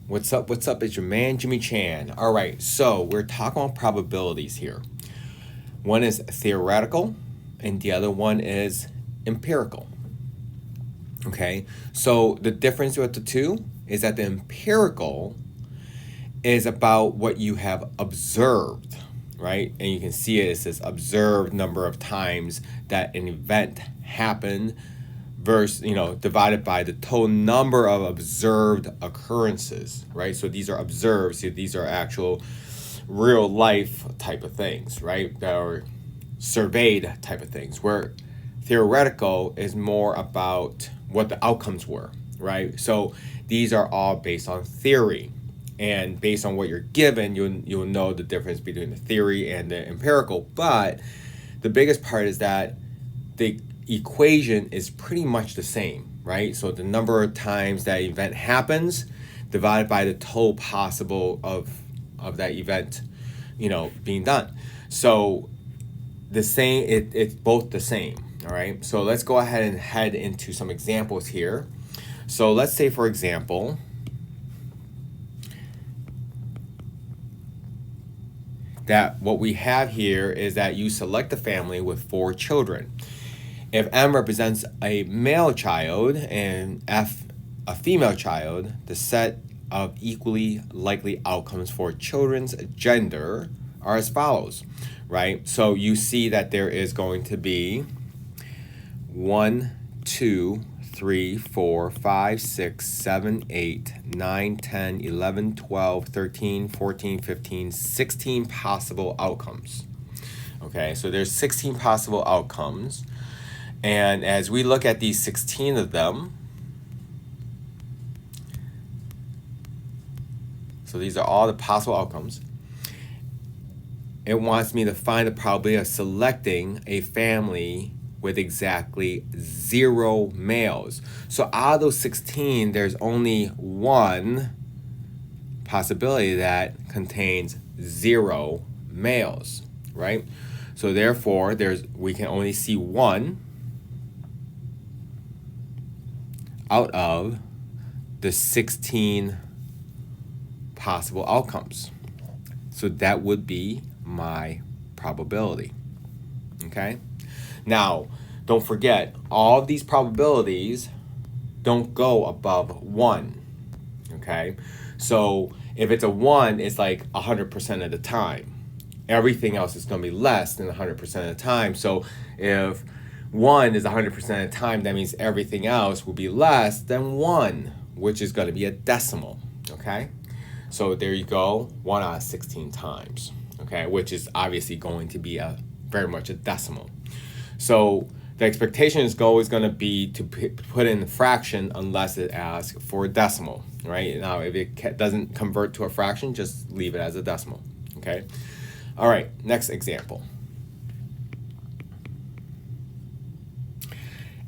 What's up? What's up? It's your man, Jimmy Chan. All right, so we're talking about probabilities here. One is theoretical, and the other one is empirical. Okay, so the difference with the two is that the empirical is about what you have observed, right? And you can see it says observed number of times that an event happened versus, divided by the total number of observed occurrences, right? So these are observed, so these are actual real life type of things, right? That are surveyed type of things, where theoretical is more about what the outcomes were, right? So these are all based on theory, and based on what you're given, you'll know the difference between the theory and the empirical. But the biggest part is that the equation is pretty much the same, right? So the number of times that event happens divided by the total possible of that event, being done. So the same, it's both the same. All right. So let's go ahead and head into some examples here. So let's say, for example, that what we have here is that you select a family with 4 children. If M represents a male child and F a female child, the set of equally likely outcomes for children's gender are as follows, right? So you see that there is going to be 1, 2, 3, 4, 5, 6, 7, 8, 9, 10, 11, 12, 13, 14, 15, 16 possible outcomes. Okay, so there's 16 possible outcomes. And as we look at these 16 of them, so these are all the possible outcomes, it wants me to find the probability of selecting a family with exactly 0 males. So out of those 16, there's only one possibility that contains 0 males, right? So therefore, we can only see one out of the 16 possible outcomes. So that would be my probability. Okay? Now, don't forget, all of these probabilities don't go above 1. Okay? So if it's a 1, it's like 100% of the time. Everything else is going to be less than 100% of the time. So if 1 is 100% of the time, that means everything else will be less than 1, which is going to be a decimal, okay? So there you go, 1 out of 16 times, okay? Which is obviously going to be very much a decimal. So the expectation is always going to be to put in a fraction unless it asks for a decimal, right? Now, if it doesn't convert to a fraction, just leave it as a decimal, okay? All right, next example.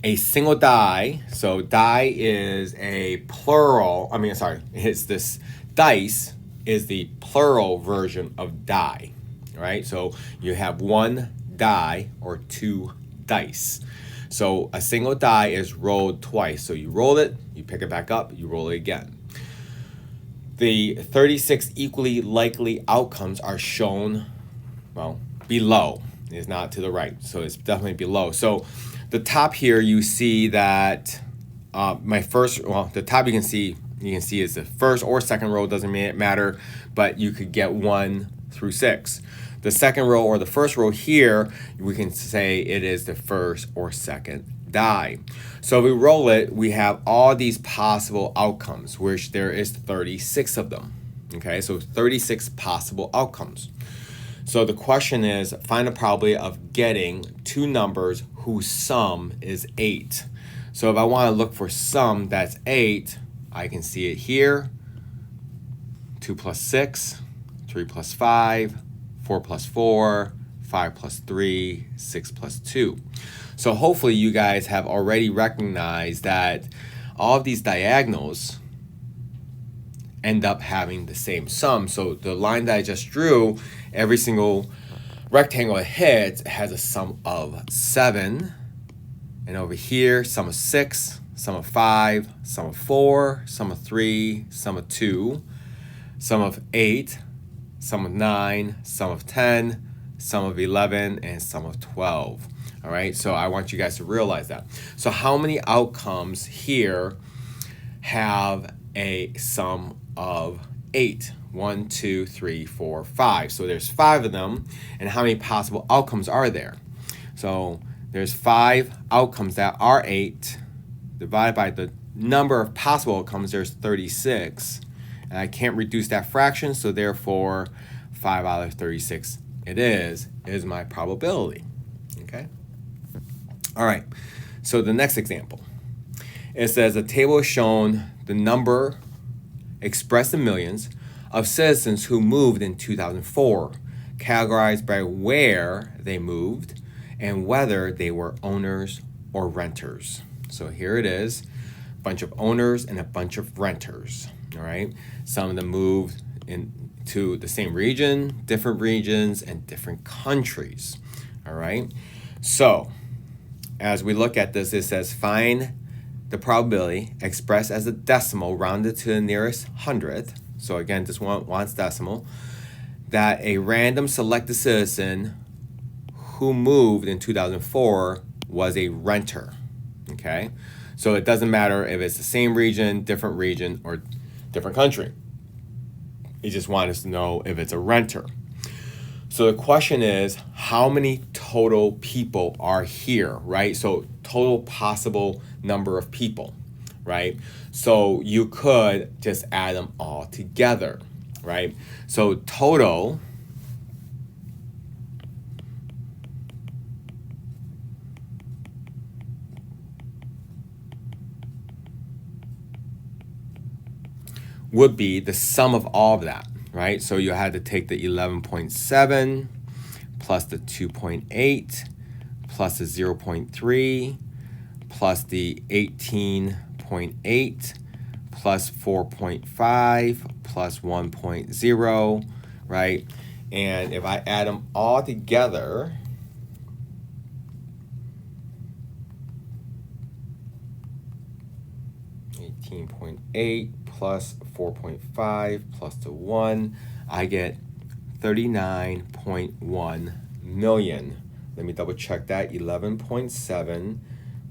A single die, so die is a plural, it's this dice is the plural version of die, right? So you have 1 die or 2 dice. So a single die is rolled twice. So you roll it, you pick it back up, you roll it again. The 36 equally likely outcomes are shown, below. It's not to the right, so it's definitely below. So the top here, you see that the top you can see is the first or second row, doesn't matter, but you could get 1 through 6. The second row or the first row here, we can say it is the first or second die. So if we roll it, we have all these possible outcomes, which there is 36 of them. Okay, so 36 possible outcomes. So the question is, find the probability of getting 2 numbers whose sum is 8. So if I want to look for sum that's 8, I can see it here. 2 plus 6, 3 plus 5, 4 plus 4, 5 plus 3, 6 plus 2. So hopefully you guys have already recognized that all of these diagonals end up having the same sum. So the line that I just drew, every single rectangle it hits has a sum of 7. And over here, sum of 6, sum of 5, sum of 4, sum of 3, sum of 2, sum of 8, sum of 9, sum of 10, sum of 11, and sum of 12. All right, so I want you guys to realize that. So how many outcomes here have a sum of 8? 1, 2, 3, 4, 5. So there's 5 of them, and how many possible outcomes are there? So there's 5 outcomes that are 8, divided by the number of possible outcomes, there's 36. And I can't reduce that fraction, so therefore 5 out of 36 it is my probability. Okay? All right, so the next example. It says a table is shown the number expressed in millions of citizens who moved in 2004, categorized by where they moved and whether they were owners or renters. So here it is, a bunch of owners and a bunch of renters. All right, some of them moved into the same region, different regions, and different countries. All right, so as we look at this, it says find the probability expressed as a decimal rounded to the nearest hundredth. So again, this one wants decimal, that a random selected citizen who moved in 2004 was a renter. Okay, so it doesn't matter if it's the same region, or different country. He just wants us to know if it's a renter. So the question is, how many total people are here, right? So total possible number of people, right? So you could just add them all together, right? So total would be the sum of all of that, right? So you had to take the 11.7 plus the 2.8 plus the 0.3 plus the 18.8 plus 4.5 plus 1.0, right? And if I add them all together, .8 plus 4.5 plus the 1, I get 39.1 million. Let me double check that. 11.7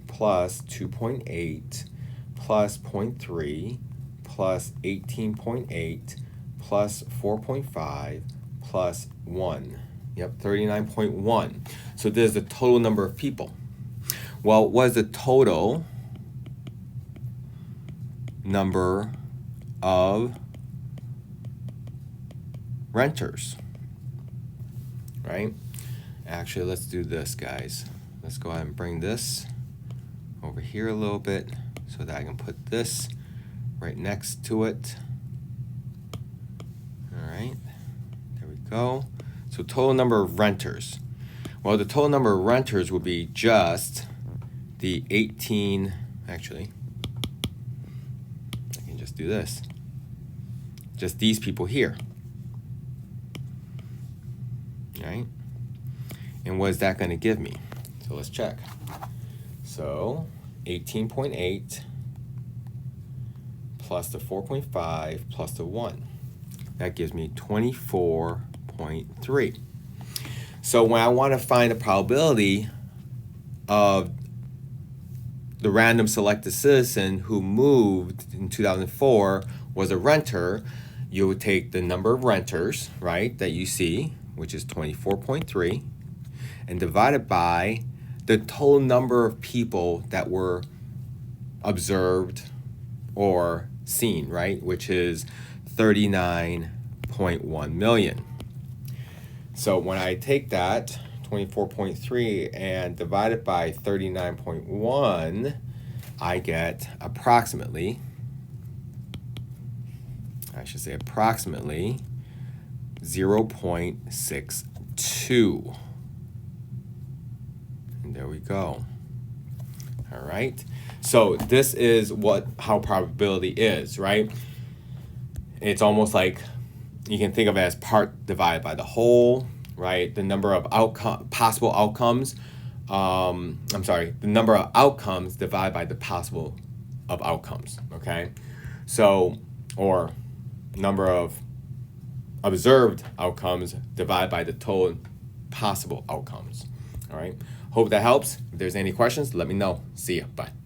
plus 2.8 plus 0.3 plus 18.8 plus 4.5 plus 1. Yep, 39.1. So this is the total number of people. Well, what is the total number of renters, right? Actually, let's do this, guys. Let's go ahead and bring this over here a little bit so that I can put this right next to it. All right, there we go. So total number of renters. Well, the total number of renters would be just the 18, actually, I can just do this. Just these people here. All right? And what is that going to give me? So let's check. So 18.8 plus the 4.5 plus the 1. That gives me 24.3. So when I want to find the probability of the random selected citizen who moved in 2004 was a renter, you would take the number of renters, right, that you see, which is 24.3, and divide it by the total number of people that were observed or seen, right, which is 39.1 million. So when I take that 24.3 and divide it by 39.1, I get approximately 0.62. And there we go. All right. So this is how probability is, right? It's almost like you can think of it as part divided by the whole, right? The number of possible outcomes. The number of outcomes divided by the possible of outcomes, okay? So, or number of observed outcomes divided by the total possible outcomes, all right? Hope that helps. If there's any questions, let me know. See ya. Bye.